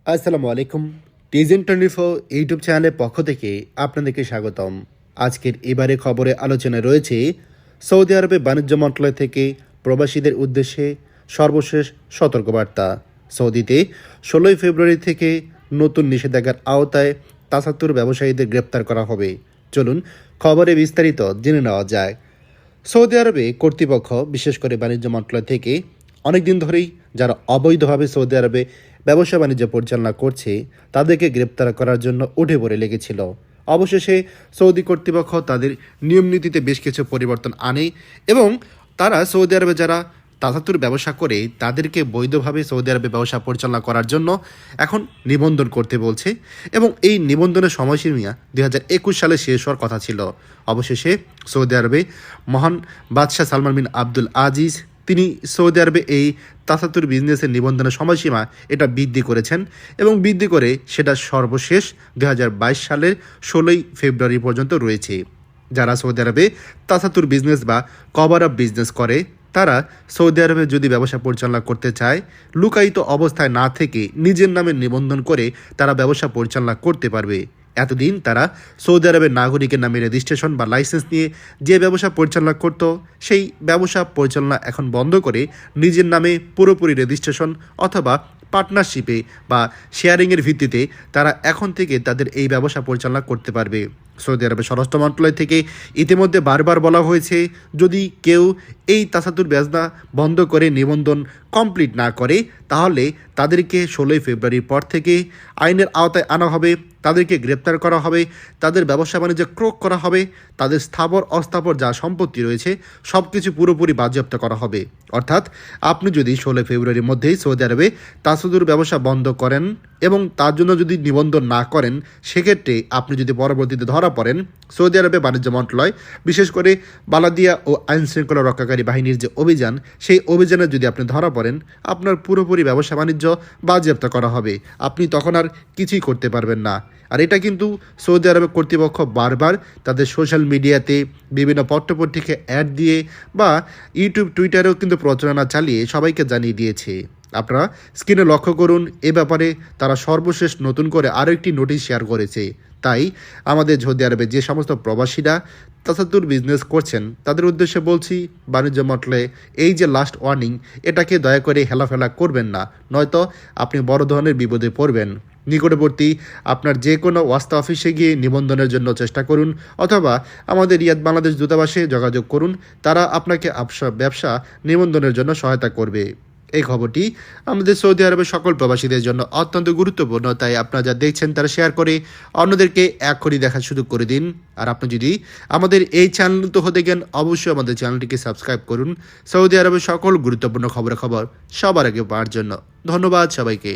আসসালামু আলাইকুম। টিজেন 24 ইউটিউব চ্যানেলের পক্ষ থেকে আপনাদেরকে স্বাগতম। আজকের এবারে খবরে আলোচনায় রয়েছে সৌদি আরবে বাণিজ্য মন্ত্রণালয় থেকে প্রবাসীদের উদ্দেশ্যে সর্বশেষ সতর্কবার্তা। সৌদিতে 16 ফেব্রুয়ারি থেকে নতুন নিষেধাজ্ঞার আওতায় ৭৫ ব্যবসায়ীদের গ্রেপ্তার করা হবে। চলুন খবরে বিস্তারিত জেনে নেওয়া যায়। সৌদি আরবে কর্তৃপক্ষ, বিশেষ করে বাণিজ্য মন্ত্রণালয় থেকে অনেকদিন ধরেই যারা অবৈধভাবে সৌদি আরবে ব্যবসা বাণিজ্য পরিচালনা করছে তাদেরকে গ্রেপ্তার করার জন্য উঠে পড়ে লেগেছিল। অবশেষে সৌদি কর্তৃপক্ষ তাদের নিয়ম নীতিতে বেশ কিছু পরিবর্তন আনে এবং তারা সৌদি আরবে যারা তাতাতুর ব্যবসা করে তাদেরকে বৈধভাবে সৌদি আরবে ব্যবসা পরিচালনা করার জন্য এখন নিবন্ধন করতে বলছে এবং এই নিবন্ধনের সময়সীমা 2021 সালে শেষ হওয়ার কথা ছিল। অবশেষে সৌদি আরবে মহান বাদশাহ সালমান বিন আব্দুল আজিজ তিনি সৌদি আরবে এই তাতাতুর বিজনেসের নিবন্ধনের সময়সীমা এটা বৃদ্ধি করেছেন এবং বৃদ্ধি করে সেটা সর্বশেষ 2022 সালের 16 ফেব্রুয়ারি পর্যন্ত রয়েছে। যারা সৌদি আরবে তাতাতুর বিজনেস বা কভার আপ বিজনেস করে তারা সৌদি আরবে যদি ব্যবসা পরিচালনা করতে চায়, লুকায়িত অবস্থায় না থেকে নিজের নামে নিবন্ধন করে তারা ব্যবসা পরিচালনা করতে পারবে। এতদিন তারা সৌদি আরবের নাগরিকের নামে রেজিস্ট্রেশন বা লাইসেন্স নিয়ে যে ব্যবসা পরিচালনা করত, সেই ব্যবসা পরিচালনা এখন বন্ধ করে নিজের নামে পুরোপুরি রেজিস্ট্রেশন অথবা পার্টনারশিপে বা শেয়ারিংয়ের ভিত্তিতে তারা এখন থেকে তাদের এই ব্যবসা পরিচালনা করতে পারবে। সৌদি আরবের স্বরাষ্ট্র মন্ত্রণালয় থেকে ইতিমধ্যে বারবার বলা হয়েছে, যদি কেউ এই তাসাতুর ব্যবসা বন্ধ করে নিবন্ধন কমপ্লিট না করে তাহলে তাদেরকে 16 ফেব্রুয়ারির পর থেকে আইনের আওতায় আনা হবে, তাদেরকে গ্রেপ্তার করা হবে, তাদের ব্যবসা বাণিজ্য ক্রোক করা হবে, তাদের স্থাবর অস্থাবর যা সম্পত্তি রয়েছে সব কিছু পুরোপুরি বাজেয়াপ্ত করা হবে। অর্থাৎ আপনি যদি 16 ফেব্রুয়ারির মধ্যেই সৌদি আরবে তাসাতুর ব্যবসা বন্ধ করেন এবং তার জন্য যদি নিবন্ধন না করেন, সেক্ষেত্রে আপনি যদি পরবর্তীতে ধরা পড়েন, সৌদি আরবে বাণিজ্য মন্ত্রণালয় বিশেষ করে বালাদিয়া ও আইন শৃঙ্খলা রক্ষাকারী বাহিনীর যে অভিযান, সেই অভিযানে যদি আপনি ধরা পড়েন, আপনার পুরোপুরি ব্যবসা বাণিজ্য বাজেয়াপ্ত করা হবে। আপনি তখন আর কিছুই করতে পারবেন না। আর এটা কিন্তু সৌদি আরবের কর্তৃপক্ষ বারবার তাদের সোশ্যাল মিডিয়াতে বিভিন্ন পত্রপত্রিকা অ্যাড দিয়ে বা ইউটিউব টুইটারেও কিন্তু প্রচারণা চালিয়ে সবাইকে জানিয়ে দিয়েছে। আপনারা স্ক্রিনে লক্ষ্য করুন, এ ব্যাপারে তারা সর্বশেষ নতুন করে আরও একটি নোটিশ শেয়ার করেছে। তাই আমাদের সৌদি আরবে যে সমস্ত প্রবাসীরা তাসাতুর বিজনেস করছেন তাদের উদ্দেশ্যে বলছি, বাণিজ্য মন্ত্রণালয়ে এই যে লাস্ট ওয়ার্নিং, এটাকে দয়া করে হেলাফেলা করবেন না, নয়তো আপনি বড় ধরনের বিপদে পড়বেন। নিকটবর্তী আপনার যে কোনো ওয়াস্তা অফিসে গিয়ে নিবন্ধনের জন্য চেষ্টা করুন অথবা আমাদের রিয়াদ বাংলাদেশ দূতাবাসে যোগাযোগ করুন, তারা আপনাকে ব্যবসা নিবন্ধনের জন্য সহায়তা করবে। এই খবরটি আমাদের সৌদি আরবের সকল প্রবাসীদের জন্য অত্যন্ত গুরুত্বপূর্ণ, তাই আপনারা যা দেখছেন তারা শেয়ার করে অন্যদেরকে এখনই দেখার সুযোগ করে দিন। আর আপনি যদি আমাদের এই চ্যানেল তো হতে গেন, অবশ্যই আমাদের চ্যানেলটিকে সাবস্ক্রাইব করুন সৌদি আরবের সকল গুরুত্বপূর্ণ খবর সবার আগে পাওয়ার জন্য। ধন্যবাদ সবাইকে।